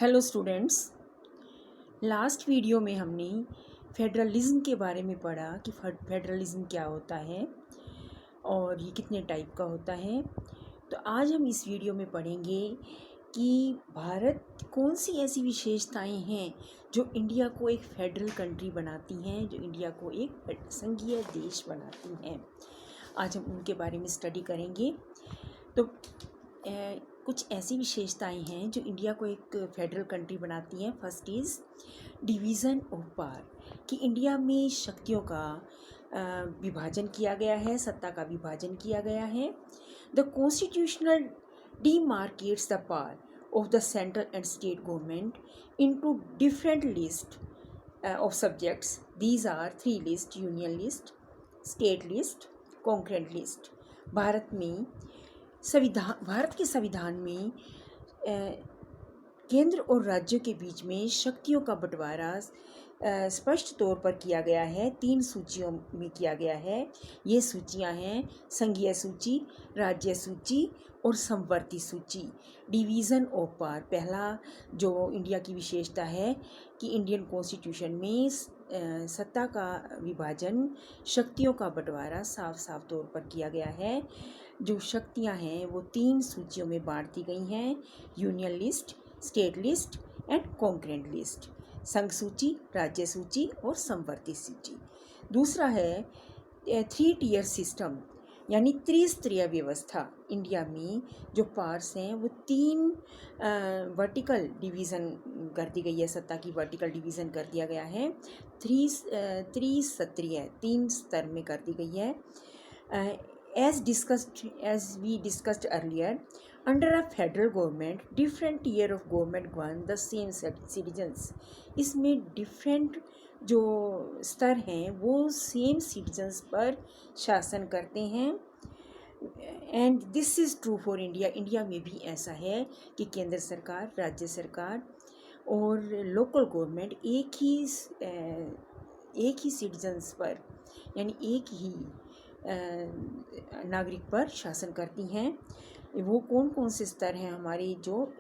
Hello students. Last video में हमने federalism के बारे में पढ़ा कि फेडरलिज्म क्या होता है और ये कितने टाइप का होता है। तो आज हम इस वीडियो में पढ़ेंगे कि भारत कौन सी ऐसी विशेषताएं हैं जो इंडिया को एक फेडरल कंट्री बनाती हैं, जो इंडिया को एक संघीय देश बनाती हैं। आज हम उनके बारे में स्टडी करेंगे। तो कुछ ऐसी विशेषताएं हैं जो इंडिया को एक फेडरल कंट्री बनाती हैं। First is division of power, कि इंडिया में शक्तियों का विभाजन किया गया है, सत्ता का विभाजन किया गया है। The constitutional demarcates the power of the central and state government into different lists of subjects. These are three lists: union list, state list, concurrent list. Bharat के संविधान में केंद्र और राज्यों के बीच में शक्तियों का बंटवारा स्पष्ट तौर पर किया गया है। 3 सूचियों में किया गया है। ये सूचियां हैं संघीय सूची, राज्य सूची और समवर्ती सूची। डिवीज़न ऑफ पावर, पहला जो इंडिया की विशेषता है कि इंडियन कॉन्स्टिट्यूशन में सत्ता का विभाजन, शक्तियों का बंटवारा साफ साफ तौर पर किया गया है। जो शक्तियां हैं वो 3 सूचियों में बांट दी गई हैं: union list, state list and concurrent list. संघ सूची, राज्य सूची और समवर्ती सूची। दूसरा है 3 टियर सिस्टम, यानी त्रिस्तरीय व्यवस्था। इंडिया में जो पावर्स हैं वो 3 वर्टिकल डिवीज़न कर दी गई है, सत्ता की वर्टिकल डिवीज़न कर दिया गया है। त्रिस्तरीय, 3 स्तर में कर दी गई है। as we discussed earlier, under a federal government, different tier of government govern the same citizens. इसमें डिफरेंट जो स्तर हैं वो सेम सिटीजन्स पर शासन करते हैं। And this is true for India. India में भी ऐसा है कि केंद्र सरकार, राज्य सरकार और लोकल गवर्नमेंट एक ही सिटीजन्स पर, यानी एक ही नागरिक पर शासन करती हैं। वो कौन कौन से स्तर हैं हमारी? जो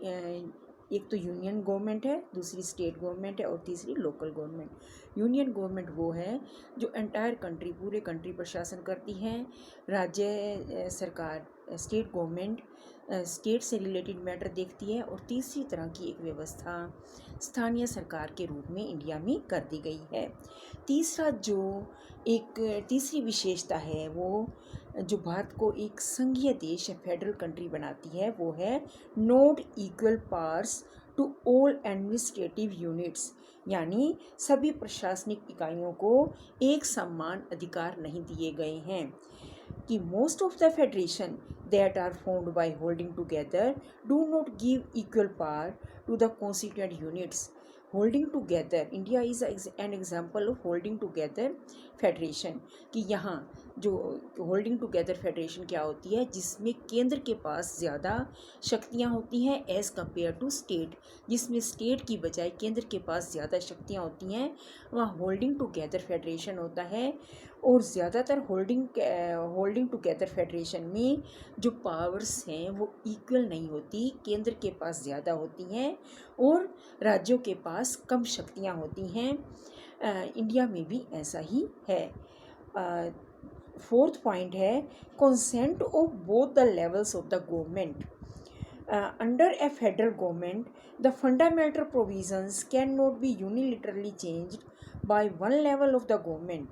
एक तो यूनियन गवर्नमेंट है, दूसरी स्टेट गवर्नमेंट है और तीसरी लोकल गवर्नमेंट। यूनियन गवर्नमेंट वो है जो एंटायर कंट्री, पूरे कंट्री पर शासन करती है। राज्य सरकार, स्टेट गवर्नमेंट स्टेट से रिलेटेड मैटर देखती है। और तीसरी तरह की एक व्यवस्था स्थानीय सरकार के रूप में इंडिया में कर दी गई है। तीसरी विशेषता है वो जो भारत को एक संघीय देश, फेडरल कंट्री बनाती है, वो है not equal powers to all administrative units, यानी सभी प्रशासनिक इकाइयों को एक समान अधिकार नहीं दिए गए हैं। कि most of the federation that are formed by holding together do not give equal power to the constituent units. Holding together, India is an example of holding together federation. कि यहाँ जो होल्डिंग टुगेदर फेडरेशन क्या होती है, जिसमें केंद्र के पास ज़्यादा शक्तियाँ होती हैं एज़ कम्पेयर टू स्टेट, जिसमें स्टेट की बजाय केंद्र के पास ज़्यादा शक्तियाँ होती हैं, वहाँ होल्डिंग टुगेदर फेडरेशन होता है। और ज़्यादातर होल्डिंग टुगेदर फेडरेशन में जो पावर्स हैं वो इक्वल नहीं होती, केंद्र के पास ज़्यादा होती हैं और राज्यों के पास कम शक्तियाँ होती हैं। इंडिया में भी ऐसा ही है। 4th पॉइंट है consent of both the levels of the government. Under A federal government, the fundamental provisions can not be unilaterally changed by one level of the government.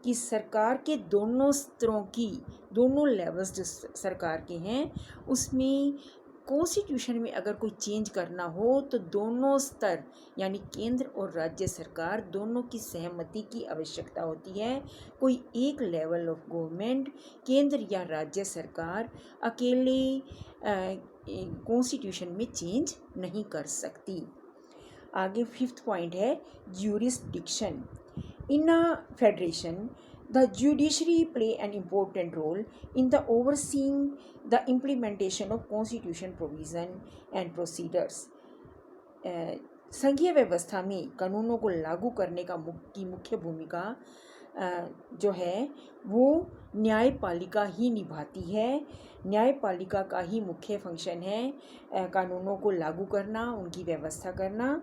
कि सरकार के दोनों स्तरों की, दोनों लेवल्स जो सरकार के हैं उसमें कॉन्स्टिट्यूशन में अगर कोई चेंज करना हो तो दोनों स्तर, यानी केंद्र और राज्य सरकार दोनों की सहमति की आवश्यकता होती है। कोई एक लेवल ऑफ गवर्नमेंट, केंद्र या राज्य सरकार अकेले कॉन्स्टिट्यूशन में चेंज नहीं कर सकती। आगे 5th पॉइंट है jurisdiction. In a federation, the judiciary play an important role in the overseeing the implementation of constitution provision and procedures. संघीय व्यवस्था में कानूनों को लागू करने की मुख्य भूमिका जो है वो न्यायपालिका ही निभाती है। न्यायपालिका का ही मुख्य फंक्शन है कानूनों को लागू करना, उनकी व्यवस्था करना,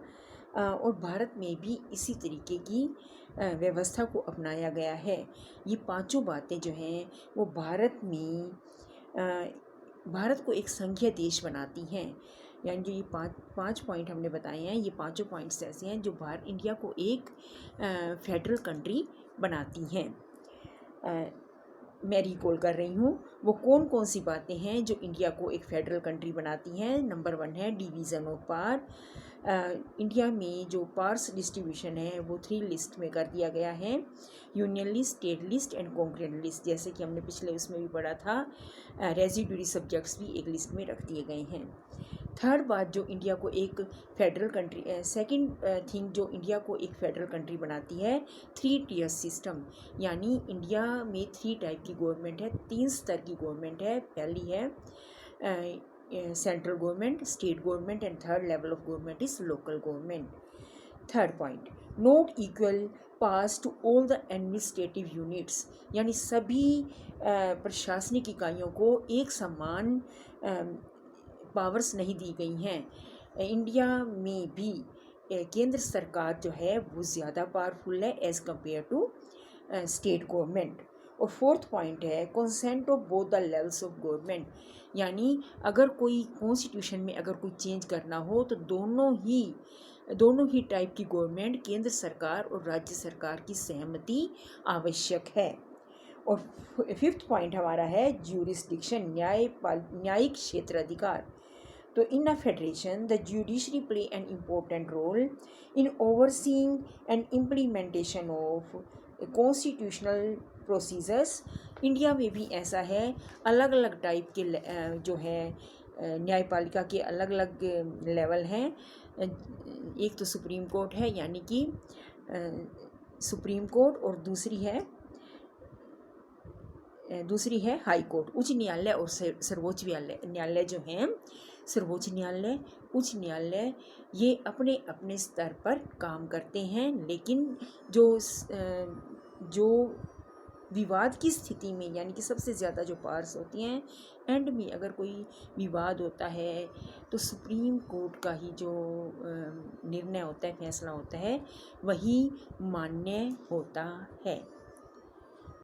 और भारत में भी इसी तरीके की व्यवस्था को अपनाया गया है। ये पांचों बातें जो हैं वो भारत को एक संघीय देश बनाती हैं। यानी जो ये पाँच पॉइंट हमने बताए हैं, ये पांचों पॉइंट्स ऐसे हैं जो इंडिया को एक फेडरल कंट्री बनाती हैं। मैं रिकॉल कर रही हूँ वो कौन कौन सी बातें हैं जो इंडिया को एक फेडरल कंट्री बनाती हैं। नंबर 1 है डिवीज़न ऑफ पावर। इंडिया में जो पार्स डिस्ट्रीब्यूशन है वो 3 लिस्ट में कर दिया गया है, union list, state list and concurrent list. जैसे कि हमने पिछले उसमें भी पढ़ा था, रेजिडुअरी सब्जेक्ट्स भी एक लिस्ट में रख दिए गए हैं। थर्ड बात जो इंडिया को एक फेडरल कंट्री, सेकंड थिंग जो इंडिया को एक फेडरल कंट्री बनाती है, 3 टियर सिस्टम। यानी इंडिया में 3 टाइप की गवर्नमेंट है, 3 स्तर की गवर्नमेंट है। पहली है central government, state government and third level of government is local government. Third point, not equal powers to all the administrative units. यानी सभी प्रशासनिक इकाइयों को एक समान पावर्स नहीं दी गई हैं। इंडिया में भी केंद्र सरकार जो है वो ज़्यादा पावरफुल है as compare to state government. और फोर्थ पॉइंट है consent of both the levels of government. यानी अगर कोई कॉन्स्टिट्यूशन में अगर कोई चेंज करना हो तो दोनों ही टाइप की गवर्नमेंट, केंद्र सरकार और राज्य सरकार की सहमति आवश्यक है। और फिफ्थ पॉइंट हमारा है ज्यूरिस्डिक्शन, न्यायिक क्षेत्राधिकार। तो in a federation, the judiciary play an important role in overseeing and implementation of constitutional procedures. India में भी ऐसा है, अलग अलग टाइप के जो है न्यायपालिका के अलग अलग लेवल हैं। एक तो सुप्रीम कोर्ट है, यानी कि सुप्रीम कोर्ट, और दूसरी है हाई कोर्ट, उच्च न्यायालय और सर्वोच्च न्यायालय जो हैं, सर्वोच्च न्यायालय, उच्च न्यायालय, ये अपने अपने स्तर पर काम करते हैं। लेकिन जो विवाद की स्थिति में, यानी कि सबसे ज़्यादा जो पार्स होती हैं, एंड में अगर कोई विवाद होता है तो सुप्रीम कोर्ट का ही जो निर्णय होता है, फैसला होता है, वही मान्य होता है।